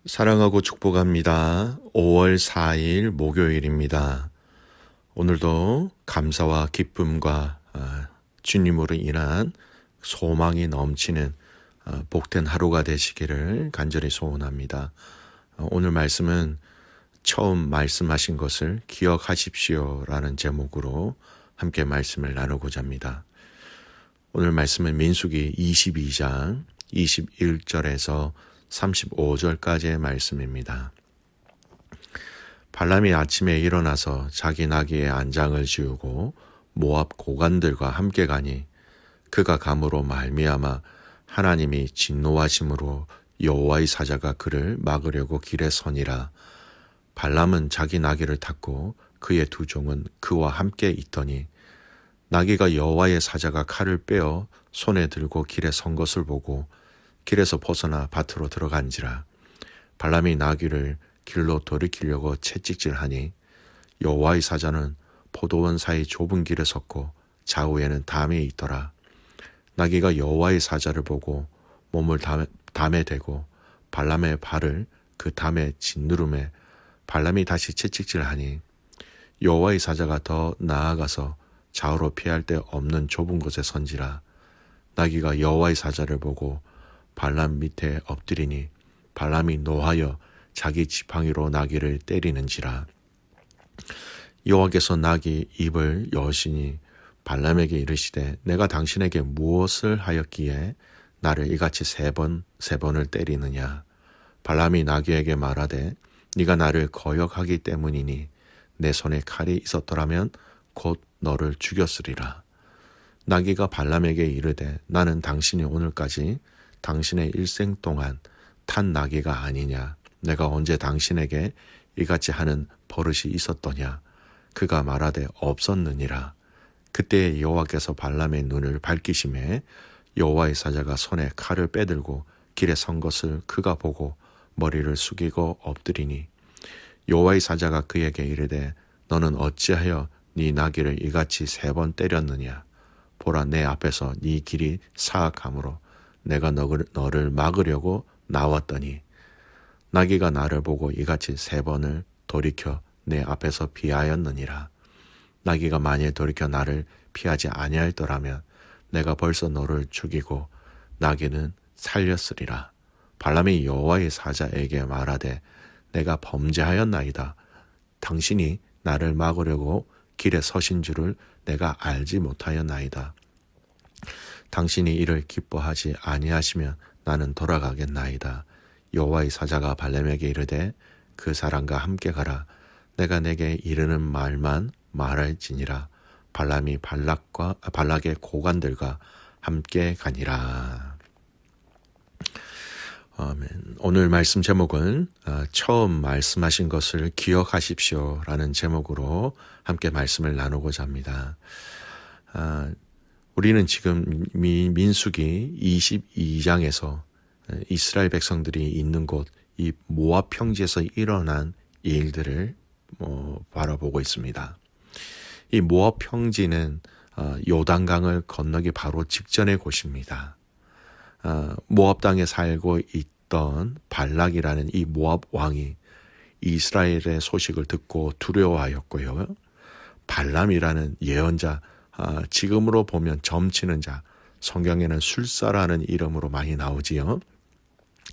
사랑하고 축복합니다. 5월 4일 목요일입니다. 오늘도 감사와 기쁨과 주님으로 인한 소망이 넘치는 복된 하루가 되시기를 간절히 소원합니다. 오늘 말씀은 처음 말씀하신 것을 기억하십시오 라는 제목으로 함께 말씀을 나누고자 합니다. 오늘 말씀은 민수기 22장 21절에서 35절까지의 말씀입니다. 발람이 아침에 일어나서 자기 나귀의 안장을 지우고 모압 고관들과 함께 가니 그가 감으로 말미암아 하나님이 진노하심으로 여호와의 사자가 그를 막으려고 길에 서니라. 발람은 자기 나귀를 탔고 그의 두 종은 그와 함께 있더니 나귀가 여호와의 사자가 칼을 빼어 손에 들고 길에 선 것을 보고 길에서 벗어나 밭으로 들어간지라. 발람이 나귀를 길로 돌이키려고 채찍질하니 여호와의 사자는 포도원 사이 좁은 길에 섰고 좌우에는 담이 있더라. 나귀가 여호와의 사자를 보고 몸을 담에 대고 발람의 발을 그 담에 짓누름에 발람이 다시 채찍질하니 여호와의 사자가 더 나아가서 좌우로 피할 데 없는 좁은 곳에 선지라. 나귀가 여호와의 사자를 보고 발람 밑에 엎드리니 발람이 노하여 자기 지팡이로 나귀를 때리는지라. 여호와께서 나귀 입을 여시니 발람에게 이르시되 내가 당신에게 무엇을 하였기에 나를 이같이 세 번을 때리느냐. 발람이 나귀에게 말하되 네가 나를 거역하기 때문이니 내 손에 칼이 있었더라면 곧 너를 죽였으리라. 나귀가 발람에게 이르되 나는 당신이 오늘까지 당신의 일생 동안 탄 나귀가 아니냐. 내가 언제 당신에게 이같이 하는 버릇이 있었더냐. 그가 말하되 없었느니라. 그때 여호와께서 발람의 눈을 밝히심에 여호와의 사자가 손에 칼을 빼들고 길에 선 것을 그가 보고 머리를 숙이고 엎드리니 여호와의 사자가 그에게 이르되 너는 어찌하여 네 나귀를 이같이 세 번 때렸느냐. 보라 내 앞에서 네 길이 사악하므로 내가 너를 막으려고 나왔더니 나귀가 나를 보고 이같이 세 번을 돌이켜 내 앞에서 피하였느니라. 나귀가 만일 돌이켜 나를 피하지 아니하였더라면 내가 벌써 너를 죽이고 나귀는 살렸으리라. 발람이 여호와의 사자에게 말하되 내가 범죄하였나이다. 당신이 나를 막으려고 길에 서신 줄을 내가 알지 못하였나이다. 당신이 이를 기뻐하지 아니하시면 나는 돌아가겠나이다. 여호와의 사자가 발람에게 이르되 그 사람과 함께 가라. 내가 내게 이르는 말만 말할지니라. 발람이 발락의 고관들과 함께 가니라. 아멘. 오늘 말씀 제목은 처음 말씀하신 것을 기억하십시오 라는 제목으로 함께 말씀을 나누고자 합니다. 우리는 지금 민수기 22장에서 이스라엘 백성들이 있는 곳, 이 모압 평지에서 일어난 일들을 바라보고 있습니다. 이 모압 평지는 요단강을 건너기 바로 직전의 곳입니다. 모압 땅에 살고 있던 발락이라는 이 모압 왕이 이스라엘의 소식을 듣고 두려워하였고요. 발람이라는 예언자, 지금으로 보면 점치는 자, 성경에는 술사라는 이름으로 많이 나오지요.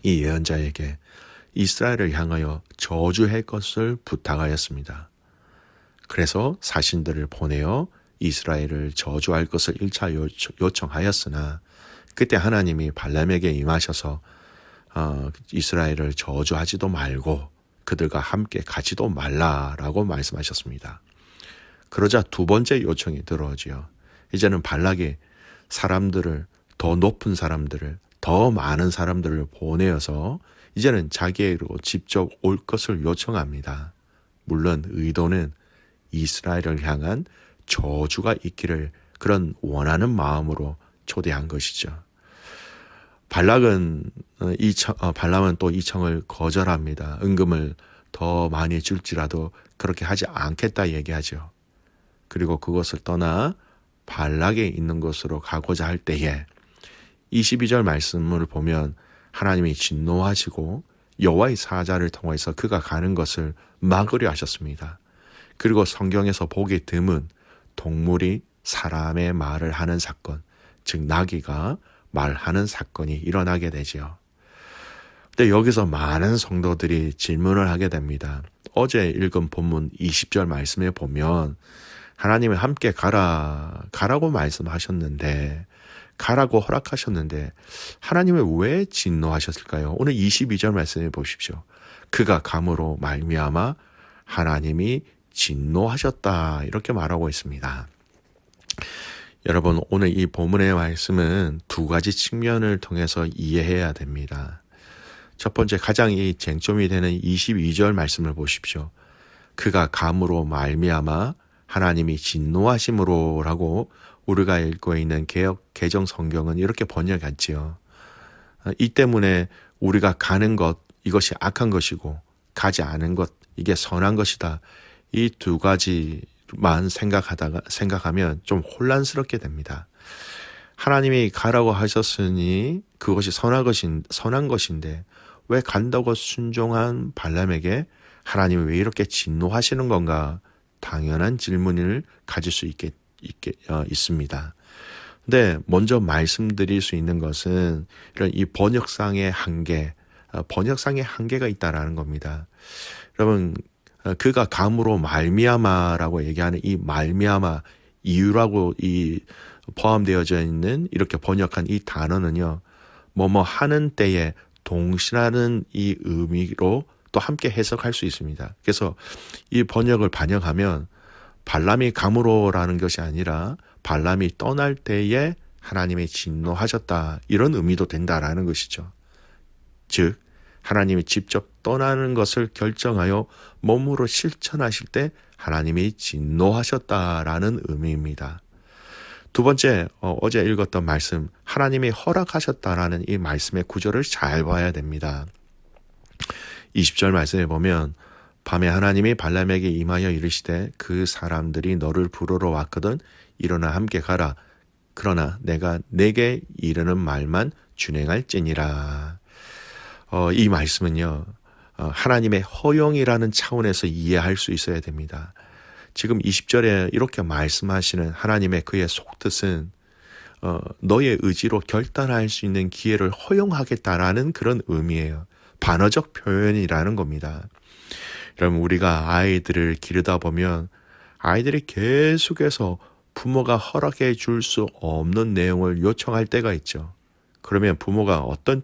이 예언자에게 이스라엘을 향하여 저주할 것을 부탁하였습니다. 그래서 사신들을 보내어 이스라엘을 저주할 것을 1차 요청하였으나 그때 하나님이 발람에게 임하셔서 이스라엘을 저주하지도 말고 그들과 함께 가지도 말라라고 말씀하셨습니다. 그러자 두 번째 요청이 들어오지요. 이제는 발락이 사람들을, 더 높은 사람들을, 더 많은 사람들을 보내어서 이제는 자기에게로 직접 올 것을 요청합니다. 물론 의도는 이스라엘을 향한 저주가 있기를 그런 원하는 마음으로 초대한 것이죠. 발람은 또 이 청을 거절합니다. 은금을 더 많이 줄지라도 그렇게 하지 않겠다 얘기하죠. 그리고 그것을 떠나 발락에 있는 곳으로 가고자 할 때에 22절 말씀을 보면 하나님이 진노하시고 여호와의 사자를 통해서 그가 가는 것을 막으려 하셨습니다. 그리고 성경에서 보기 드문 동물이 사람의 말을 하는 사건, 즉 나귀가 말하는 사건이 일어나게 되지요. 근데 여기서 많은 성도들이 질문을 하게 됩니다. 어제 읽은 본문 20절 말씀에 보면 하나님이 함께 가라고 말씀하셨는데, 가라고 허락하셨는데 하나님은 왜 진노하셨을까요? 오늘 22절 말씀해 보십시오. 그가 감으로 말미암아 하나님이 진노하셨다, 이렇게 말하고 있습니다. 여러분, 오늘 이 본문의 말씀은 두 가지 측면을 통해서 이해해야 됩니다. 첫 번째, 가장 이 쟁점이 되는 22절 말씀을 보십시오. 그가 감으로 말미암아 하나님이 진노하심으로라고 우리가 읽고 있는 개정 성경은 이렇게 번역했지요. 이 때문에 우리가 가는 것, 이것이 악한 것이고 가지 않은 것, 이게 선한 것이다. 이 두 가지만 생각하면 좀 혼란스럽게 됩니다. 하나님이 가라고 하셨으니 그것이 선한 것인데 왜 간다고 순종한 발람에게 하나님이 왜 이렇게 진노하시는 건가? 당연한 질문을 가질 수 있습니다. 근데 먼저 말씀드릴 수 있는 것은 이런 이 번역상의 한계가 있다라는 겁니다. 여러분, 그가 감으로 말미암아라고 얘기하는 이 말미암아, 이유라고 이 포함되어져 있는 이렇게 번역한 이 단어는요, 뭐뭐 하는 때에 동시라는 이 의미로 또 함께 해석할 수 있습니다. 그래서 이 번역을 반영하면 발람이 감으로라는 것이 아니라 발람이 떠날 때에 하나님이 진노하셨다, 이런 의미도 된다라는 것이죠. 즉 하나님이 직접 떠나는 것을 결정하여 몸으로 실천하실 때 하나님이 진노하셨다라는 의미입니다. 두 번째, 어제 읽었던 말씀, 하나님이 허락하셨다라는 이 말씀의 구절을 잘 봐야 됩니다. 20절 말씀에 보면 밤에 하나님이 발람에게 임하여 이르시되 그 사람들이 너를 부르러 왔거든 일어나 함께 가라. 그러나 내가 내게 이르는 말만 준행할지니라. 이 말씀은요, 하나님의 허용이라는 차원에서 이해할 수 있어야 됩니다. 지금 20절에 이렇게 말씀하시는 하나님의 그의 속뜻은 너의 의지로 결단할 수 있는 기회를 허용하겠다라는 그런 의미예요. 반어적 표현이라는 겁니다. 여러분, 우리가 아이들을 기르다 보면 아이들이 계속해서 부모가 허락해 줄 수 없는 내용을 요청할 때가 있죠. 그러면 부모가 어떤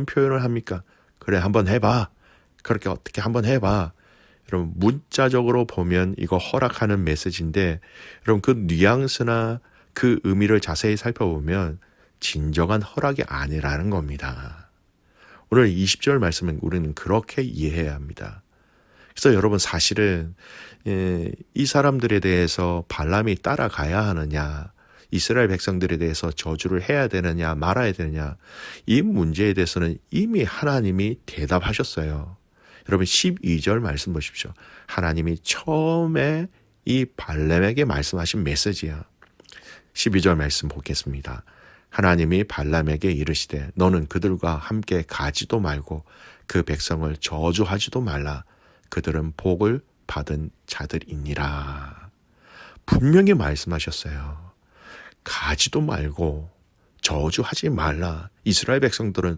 표현을 합니까? 그래, 한번 해봐. 그렇게 어떻게 한번 해봐. 여러분, 문자적으로 보면 이거 허락하는 메시지인데, 여러분 그 뉘앙스나 그 의미를 자세히 살펴보면 진정한 허락이 아니라는 겁니다. 오늘 20절 말씀은 우리는 그렇게 이해해야 합니다. 그래서 여러분, 사실은 이 사람들에 대해서 발람이 따라가야 하느냐, 이스라엘 백성들에 대해서 저주를 해야 되느냐 말아야 되느냐, 이 문제에 대해서는 이미 하나님이 대답하셨어요. 여러분, 12절 말씀 보십시오. 하나님이 처음에 이 발람에게 말씀하신 메시지야. 12절 말씀 보겠습니다. 하나님이 발람에게 이르시되 너는 그들과 함께 가지도 말고 그 백성을 저주하지도 말라. 그들은 복을 받은 자들이니라. 분명히 말씀하셨어요. 가지도 말고 저주하지 말라. 이스라엘 백성들은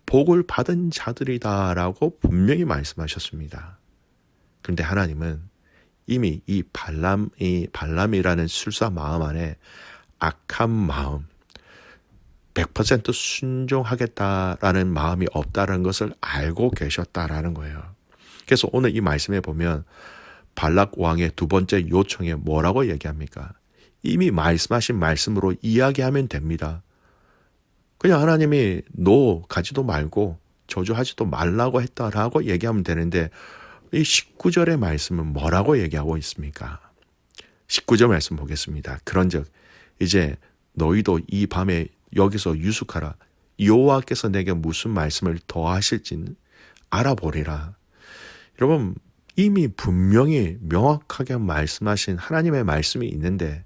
복을 받은 자들이다라고 분명히 말씀하셨습니다. 그런데 하나님은 이미 이 발람이라는 술사 마음 안에 악한 마음, 100% 순종하겠다라는 마음이 없다는 것을 알고 계셨다라는 거예요. 그래서 오늘 이 말씀에 보면 발락 왕의 두 번째 요청에 뭐라고 얘기합니까? 이미 말씀하신 말씀으로 이야기하면 됩니다. 그냥 하나님이 너 가지도 말고 저주하지도 말라고 했다라고 얘기하면 되는데, 이 19절의 말씀은 뭐라고 얘기하고 있습니까? 19절 말씀 보겠습니다. 그런즉 이제 너희도 이 밤에 여기서 유숙하라. 여호와께서 내게 무슨 말씀을 더하실지는 알아보리라. 여러분, 이미 분명히 명확하게 말씀하신 하나님의 말씀이 있는데,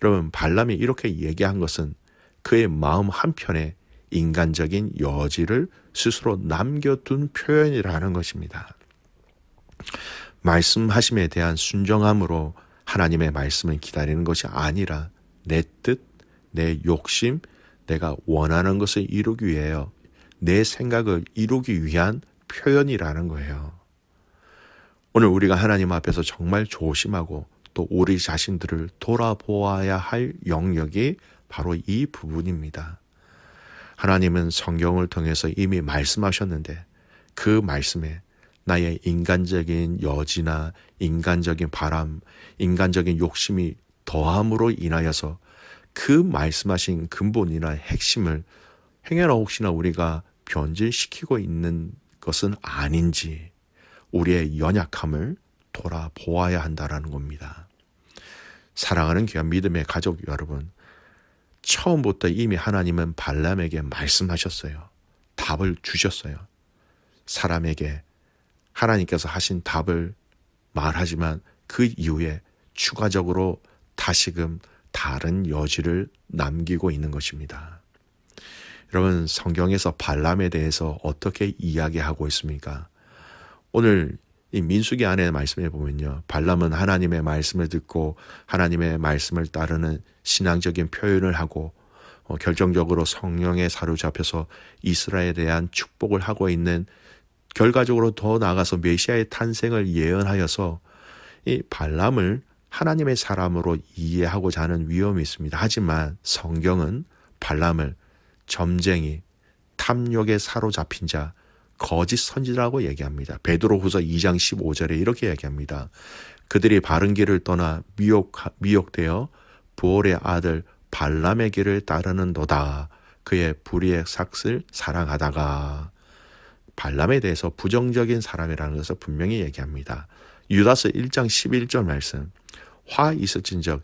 여러분, 발람이 이렇게 얘기한 것은 그의 마음 한편에 인간적인 여지를 스스로 남겨둔 표현이라는 것입니다. 말씀하심에 대한 순종함으로 하나님의 말씀을 기다리는 것이 아니라 내 뜻, 내 욕심, 내가 원하는 것을 이루기 위하여 내 생각을 이루기 위한 표현이라는 거예요. 오늘 우리가 하나님 앞에서 정말 조심하고 또 우리 자신들을 돌아보아야 할 영역이 바로 이 부분입니다. 하나님은 성경을 통해서 이미 말씀하셨는데 그 말씀에 나의 인간적인 여지나 인간적인 바람, 인간적인 욕심이 더함으로 인하여서 그 말씀하신 근본이나 핵심을 행여나 혹시나 우리가 변질시키고 있는 것은 아닌지 우리의 연약함을 돌아보아야 한다는 겁니다. 사랑하는 귀한 믿음의 가족 여러분, 처음부터 이미 하나님은 발람에게 말씀하셨어요. 답을 주셨어요. 사람에게 하나님께서 하신 답을 말하지만 그 이후에 추가적으로 다시금 다른 여지를 남기고 있는 것입니다. 여러분, 성경에서 발람에 대해서 어떻게 이야기하고 있습니까? 오늘 이 민수기 안에 말씀해 보면요, 발람은 하나님의 말씀을 듣고 하나님의 말씀을 따르는 신앙적인 표현을 하고 결정적으로 성령에 사로잡혀서 이스라엘에 대한 축복을 하고 있는, 결과적으로 더 나아가서 메시아의 탄생을 예언하여서 이 발람을 하나님의 사람으로 이해하고자 하는 위험이 있습니다. 하지만 성경은 발람을 점쟁이, 탐욕에 사로잡힌 자, 거짓 선지자라고 얘기합니다. 베드로후서 2장 15절에 이렇게 얘기합니다. 그들이 바른 길을 떠나 미혹되어 부올의 아들 발람의 길을 따르는도다. 그의 불의의 삭을 사랑하다가. 발람에 대해서 부정적인 사람이라는 것을 분명히 얘기합니다. 유다서 1장 11절 말씀. 화 있을진적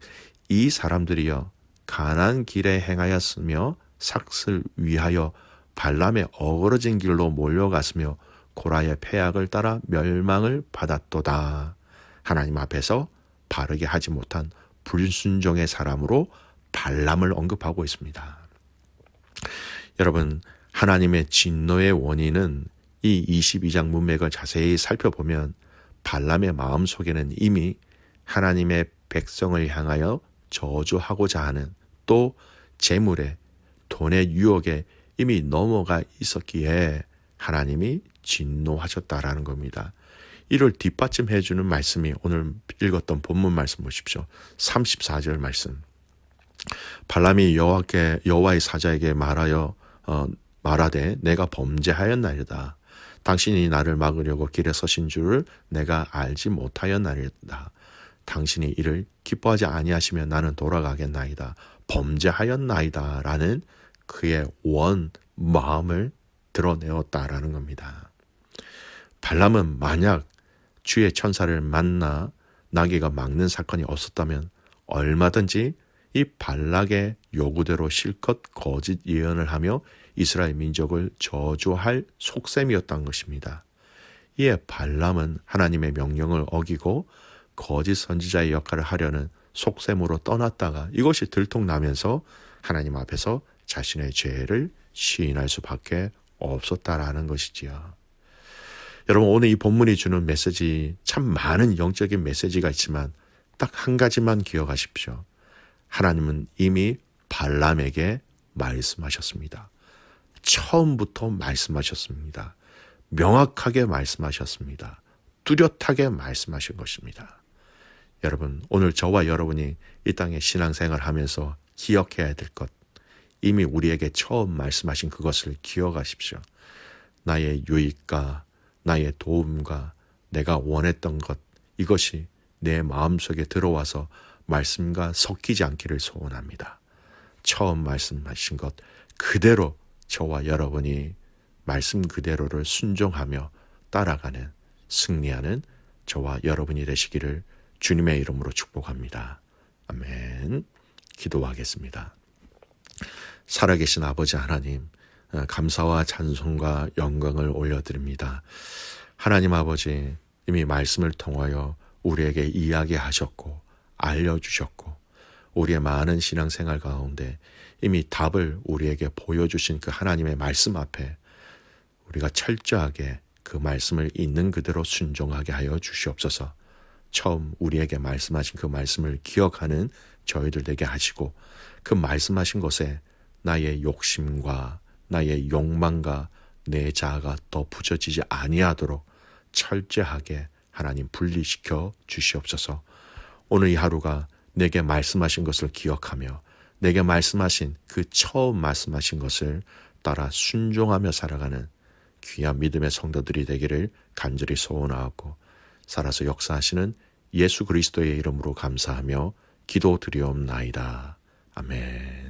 이 사람들이여 가난 길에 행하였으며 삭을 위하여 발람의 어그러진 길로 몰려갔으며 고라의 패악을 따라 멸망을 받았도다. 하나님 앞에서 바르게 하지 못한 불순종의 사람으로 발람을 언급하고 있습니다. 여러분, 하나님의 진노의 원인은 이 22장 문맥을 자세히 살펴보면 발람의 마음속에는 이미 하나님의 백성을 향하여 저주하고자 하는, 또 재물에, 돈의 유혹에 이미 넘어가 있었기에 하나님이 진노하셨다라는 겁니다. 이를 뒷받침해 주는 말씀이 오늘 읽었던 본문 말씀 보십시오. 34절 말씀. 발람이 여호와의 사자에게 말하되 내가 범죄하였나이다. 당신이 나를 막으려고 길에 서신 줄을 내가 알지 못하였나이다. 당신이 이를 기뻐하지 아니하시면 나는 돌아가겠나이다. 범죄하였나이다 라는 그의 마음을 드러내었다라는 겁니다. 발람은 만약 주의 천사를 만나 나귀가 막는 사건이 없었다면 얼마든지 이 발락의 요구대로 실컷 거짓 예언을 하며 이스라엘 민족을 저주할 속셈이었던 것입니다. 이에 발람은 하나님의 명령을 어기고 거짓 선지자의 역할을 하려는 속셈으로 떠났다가 이것이 들통나면서 하나님 앞에서 자신의 죄를 시인할 수밖에 없었다라는 것이지요. 여러분, 오늘 이 본문이 주는 메시지, 참 많은 영적인 메시지가 있지만 딱 한 가지만 기억하십시오. 하나님은 이미 발람에게 말씀하셨습니다. 처음부터 말씀하셨습니다. 명확하게 말씀하셨습니다. 뚜렷하게 말씀하신 것입니다. 여러분, 오늘 저와 여러분이 이 땅에 신앙생활을 하면서 기억해야 될 것, 이미 우리에게 처음 말씀하신 그것을 기억하십시오. 나의 유익과 나의 도움과 내가 원했던 것, 이것이 내 마음속에 들어와서 말씀과 섞이지 않기를 소원합니다. 처음 말씀하신 것 그대로 저와 여러분이 말씀 그대로를 순종하며 따라가는, 승리하는 저와 여러분이 되시기를 주님의 이름으로 축복합니다. 아멘. 기도하겠습니다. 살아계신 아버지 하나님, 감사와 찬송과 영광을 올려드립니다. 하나님 아버지, 이미 말씀을 통하여 우리에게 이야기하셨고 알려주셨고 우리의 많은 신앙생활 가운데 이미 답을 우리에게 보여주신 그 하나님의 말씀 앞에 우리가 철저하게 그 말씀을 있는 그대로 순종하게 하여 주시옵소서. 처음 우리에게 말씀하신 그 말씀을 기억하는 저희들 되게 하시고, 그 말씀하신 것에 나의 욕심과 나의 욕망과 내 자아가 더 부서지지 아니하도록 철저하게 하나님 분리시켜 주시옵소서. 오늘 이 하루가 내게 말씀하신 것을 기억하며 내게 말씀하신 그 처음 말씀하신 것을 따라 순종하며 살아가는 귀한 믿음의 성도들이 되기를 간절히 소원하고, 살아서 역사하시는 예수 그리스도의 이름으로 감사하며 기도드리옵나이다. 아멘.